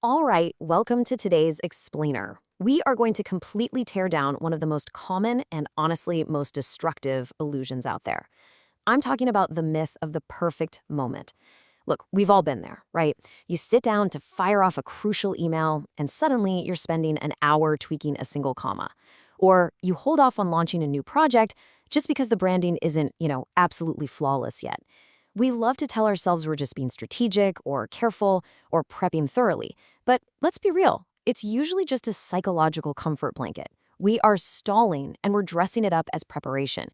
All right, welcome to today's Explainer. We are going to completely tear down one of the most common and honestly most destructive illusions out there. I'm talking about the myth of the perfect moment. Look, we've all been there, right? You sit down to fire off a crucial email, and suddenly you're spending an hour tweaking a single comma. Or you hold off on launching a new project just because the branding isn't, absolutely flawless yet. We love to tell ourselves we're just being strategic or careful or prepping thoroughly. But let's be real, it's usually just a psychological comfort blanket. We are stalling and we're dressing it up as preparation.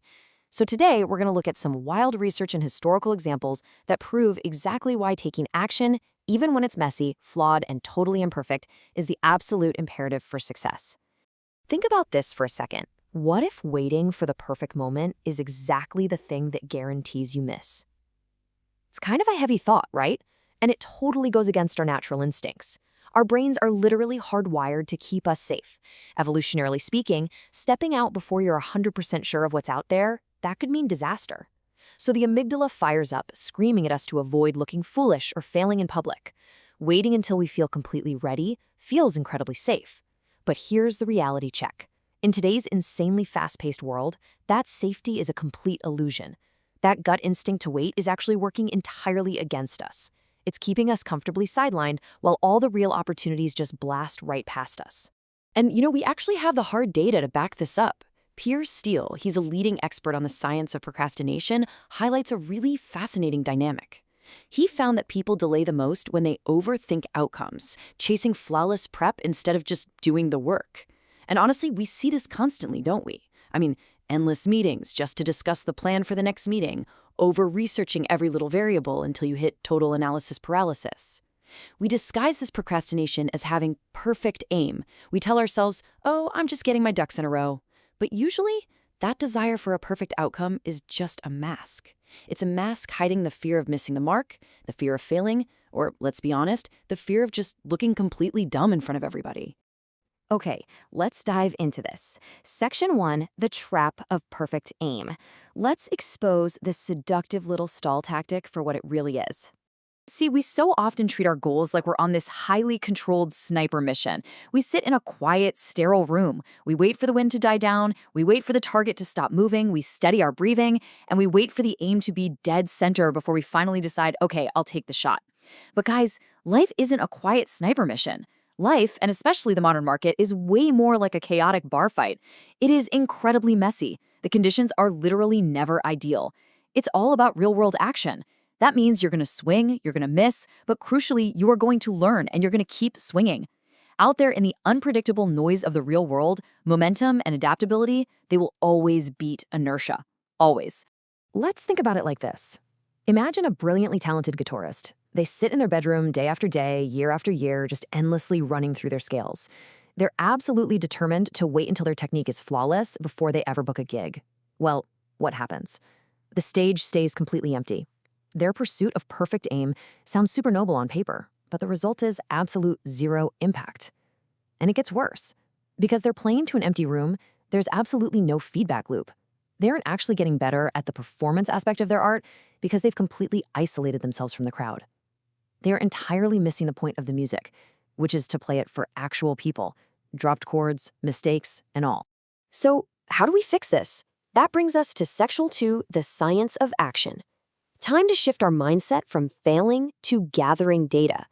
So today, we're going to look at some wild research and historical examples that prove exactly why taking action, even when it's messy, flawed, and totally imperfect, is the absolute imperative for success. Think about this for a second. What if waiting for the perfect moment is exactly the thing that guarantees you miss? It's kind of a heavy thought, right? And it totally goes against our natural instincts. Our brains are literally hardwired to keep us safe. Evolutionarily speaking, stepping out before you're 100% sure of what's out there, that could mean disaster. So the amygdala fires up, screaming at us to avoid looking foolish or failing in public. Waiting until we feel completely ready feels incredibly safe. But here's the reality check. In today's insanely fast-paced world, that safety is a complete illusion. That gut instinct to wait is actually working entirely against us. It's keeping us comfortably sidelined while all the real opportunities just blast right past us. And we actually have the hard data to back this up. Piers Steele, he's a leading expert on the science of procrastination, highlights a really fascinating dynamic. He found that people delay the most when they overthink outcomes, chasing flawless prep instead of just doing the work. And honestly, we see this constantly, don't we? Endless meetings just to discuss the plan for the next meeting, over-researching every little variable until you hit total analysis paralysis. We disguise this procrastination as having perfect aim. We tell ourselves, oh, I'm just getting my ducks in a row. But usually, that desire for a perfect outcome is just a mask. It's a mask hiding the fear of missing the mark, the fear of failing, or, let's be honest, the fear of just looking completely dumb in front of everybody. Okay, let's dive into this. Section 1, the trap of perfect aim. Let's expose this seductive little stall tactic for what it really is. See, we so often treat our goals like we're on this highly controlled sniper mission. We sit in a quiet, sterile room. We wait for the wind to die down. We wait for the target to stop moving. We steady our breathing. And we wait for the aim to be dead center before we finally decide, okay, I'll take the shot. But guys, life isn't a quiet sniper mission. Life, and especially the modern market, is way more like a chaotic bar fight. It is incredibly messy. The conditions are literally never ideal. It's all about real-world action. That means you're going to swing, you're going to miss, but crucially, you are going to learn and you're going to keep swinging. Out there in the unpredictable noise of the real world, momentum and adaptability, they will always beat inertia. Always. Let's think about it like this. Imagine a brilliantly talented guitarist. They sit in their bedroom day after day, year after year, just endlessly running through their scales. They're absolutely determined to wait until their technique is flawless before they ever book a gig. Well, what happens? The stage stays completely empty. Their pursuit of perfect aim sounds super noble on paper, but the result is absolute zero impact. And it gets worse. Because they're playing to an empty room, there's absolutely no feedback loop. They aren't actually getting better at the performance aspect of their art because they've completely isolated themselves from the crowd. They are entirely missing the point of the music, which is to play it for actual people, dropped chords, mistakes, and all. So, how do we fix this? That brings us to Section 2, the science of action. Time to shift our mindset from failing to gathering data.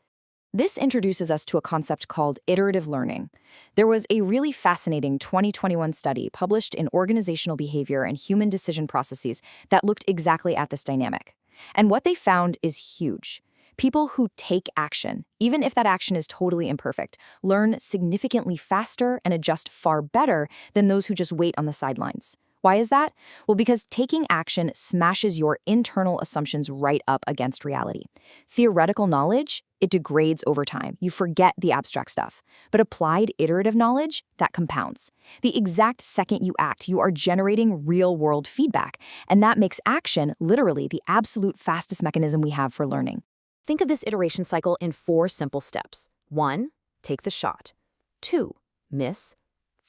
This introduces us to a concept called iterative learning. There was a really fascinating 2021 study published in Organizational Behavior and Human Decision Processes that looked exactly at this dynamic. And what they found is huge. People who take action, even if that action is totally imperfect, learn significantly faster and adjust far better than those who just wait on the sidelines. Why is that? Well, because taking action smashes your internal assumptions right up against reality. Theoretical knowledge, it degrades over time. You forget the abstract stuff. But applied iterative knowledge, that compounds. The exact second you act, you are generating real-world feedback. And that makes action literally the absolute fastest mechanism we have for learning. Think of this iteration cycle in 4 simple steps. 1, take the shot. 2, miss.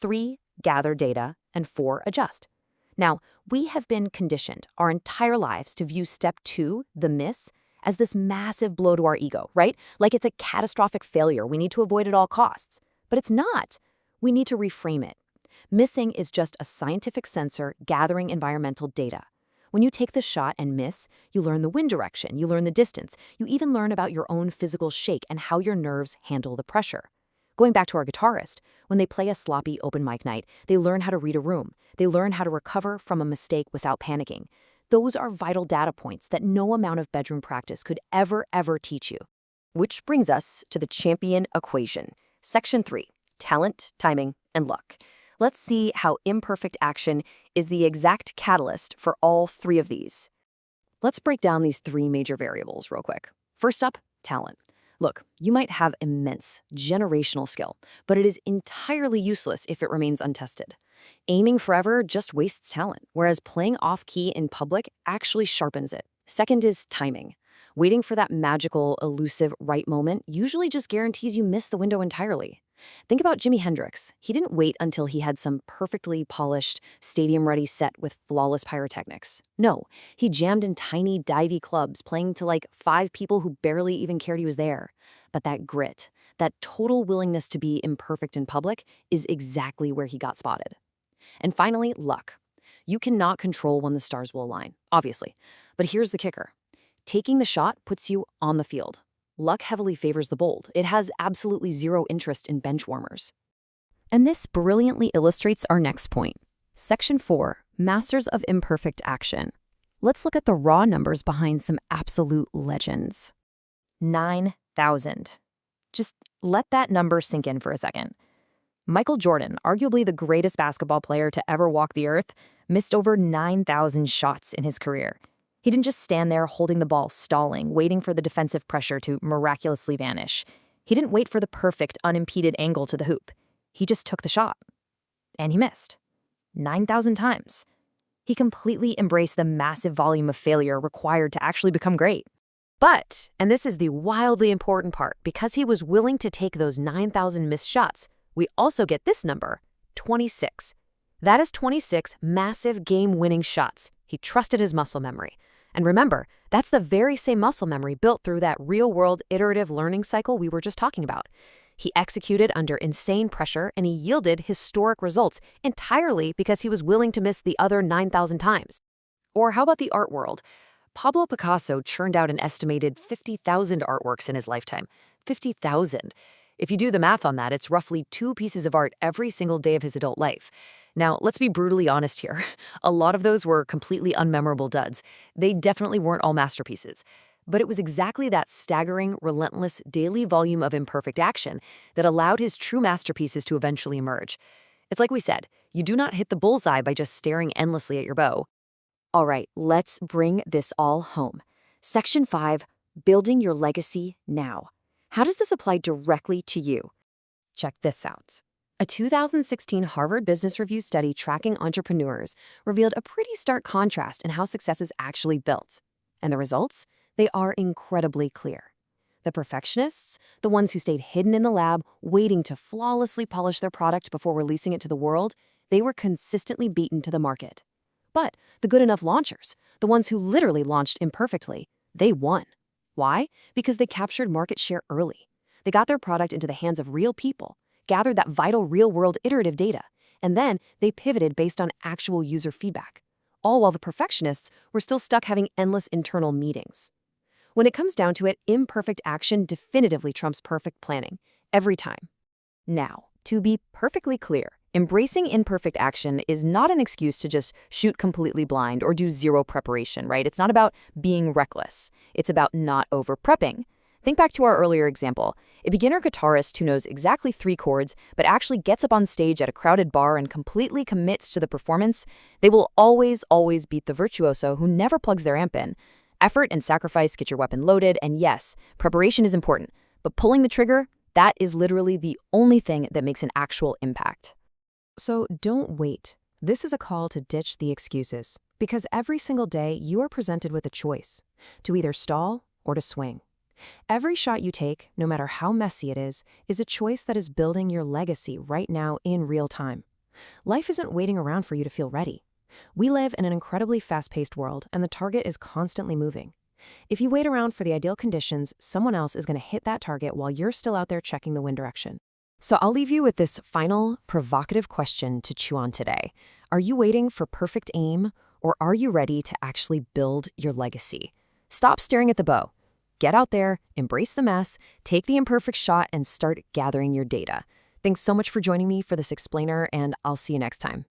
3, gather data. And 4, adjust. Now, we have been conditioned our entire lives to view step 2, the miss, as this massive blow to our ego, right? Like it's a catastrophic failure we need to avoid at all costs. But it's not. We need to reframe it. Missing is just a scientific sensor gathering environmental data. When you take the shot and miss, you learn the wind direction, you learn the distance, you even learn about your own physical shake and how your nerves handle the pressure. Going back to our guitarist, when they play a sloppy open mic night, they learn how to read a room. They learn how to recover from a mistake without panicking. Those are vital data points that no amount of bedroom practice could ever teach you. Which brings us to the champion equation. Section 3, talent, timing, and luck. Let's see how imperfect action is the exact catalyst for all three of these. Let's break down these three major variables real quick. First up, talent. Look, you might have immense, generational skill, but it is entirely useless if it remains untested. Aiming forever just wastes talent, whereas playing off-key in public actually sharpens it. Second is timing. Waiting for that magical, elusive right moment usually just guarantees you miss the window entirely. Think about Jimi Hendrix. He didn't wait until he had some perfectly polished, stadium-ready set with flawless pyrotechnics. No, he jammed in tiny, divey clubs, playing to like 5 people who barely even cared he was there. But that grit, that total willingness to be imperfect in public, is exactly where he got spotted. And finally, luck. You cannot control when the stars will align, obviously. But here's the kicker. Taking the shot puts you on the field. Luck heavily favors the bold. It has absolutely zero interest in bench warmers. And this brilliantly illustrates our next point. Section 4, Masters of Imperfect Action. Let's look at the raw numbers behind some absolute legends. 9,000. Just let that number sink in for a second. Michael Jordan, arguably the greatest basketball player to ever walk the earth, missed over 9,000 shots in his career. He didn't just stand there holding the ball, stalling, waiting for the defensive pressure to miraculously vanish. He didn't wait for the perfect, unimpeded angle to the hoop. He just took the shot. And he missed. 9,000 times. He completely embraced the massive volume of failure required to actually become great. But, and this is the wildly important part, because he was willing to take those 9,000 missed shots, we also get this number, 26. That is 26 massive game-winning shots. He trusted his muscle memory. And remember, that's the very same muscle memory built through that real-world iterative learning cycle we were just talking about. He executed under insane pressure, and he yielded historic results entirely because he was willing to miss the other 9,000 times. Or how about the art world? Pablo Picasso churned out an estimated 50,000 artworks in his lifetime. 50,000. If you do the math on that, it's roughly 2 pieces of art every single day of his adult life. Now, let's be brutally honest here. A lot of those were completely unmemorable duds. They definitely weren't all masterpieces. But it was exactly that staggering, relentless, daily volume of imperfect action that allowed his true masterpieces to eventually emerge. It's like we said, you do not hit the bullseye by just staring endlessly at your bow. All right, let's bring this all home. Section 5, Building Your Legacy Now. How does this apply directly to you? Check this out. A 2016 Harvard Business Review study tracking entrepreneurs revealed a pretty stark contrast in how success is actually built. And the results? They are incredibly clear. The perfectionists, the ones who stayed hidden in the lab, waiting to flawlessly polish their product before releasing it to the world, they were consistently beaten to the market. But the good enough launchers, the ones who literally launched imperfectly, they won. Why? Because they captured market share early. They got their product into the hands of real people, gathered that vital real-world iterative data, and then they pivoted based on actual user feedback, all while the perfectionists were still stuck having endless internal meetings. When it comes down to it, imperfect action definitively trumps perfect planning, every time. Now, to be perfectly clear, embracing imperfect action is not an excuse to just shoot completely blind or do zero preparation, right? It's not about being reckless. It's about not over-prepping. Think back to our earlier example. A beginner guitarist who knows exactly 3 chords, but actually gets up on stage at a crowded bar and completely commits to the performance, they will always beat the virtuoso who never plugs their amp in. Effort and sacrifice get your weapon loaded, and yes, preparation is important, but pulling the trigger, that is literally the only thing that makes an actual impact. So don't wait. This is a call to ditch the excuses, because every single day you are presented with a choice, to either stall or to swing. Every shot you take, no matter how messy it is a choice that is building your legacy right now in real time. Life isn't waiting around for you to feel ready. We live in an incredibly fast-paced world, and the target is constantly moving. If you wait around for the ideal conditions, someone else is going to hit that target while you're still out there checking the wind direction. So I'll leave you with this final, provocative question to chew on today. Are you waiting for perfect aim, or are you ready to actually build your legacy? Stop staring at the bow. Get out there, embrace the mess, take the imperfect shot, and start gathering your data. Thanks so much for joining me for this explainer, and I'll see you next time.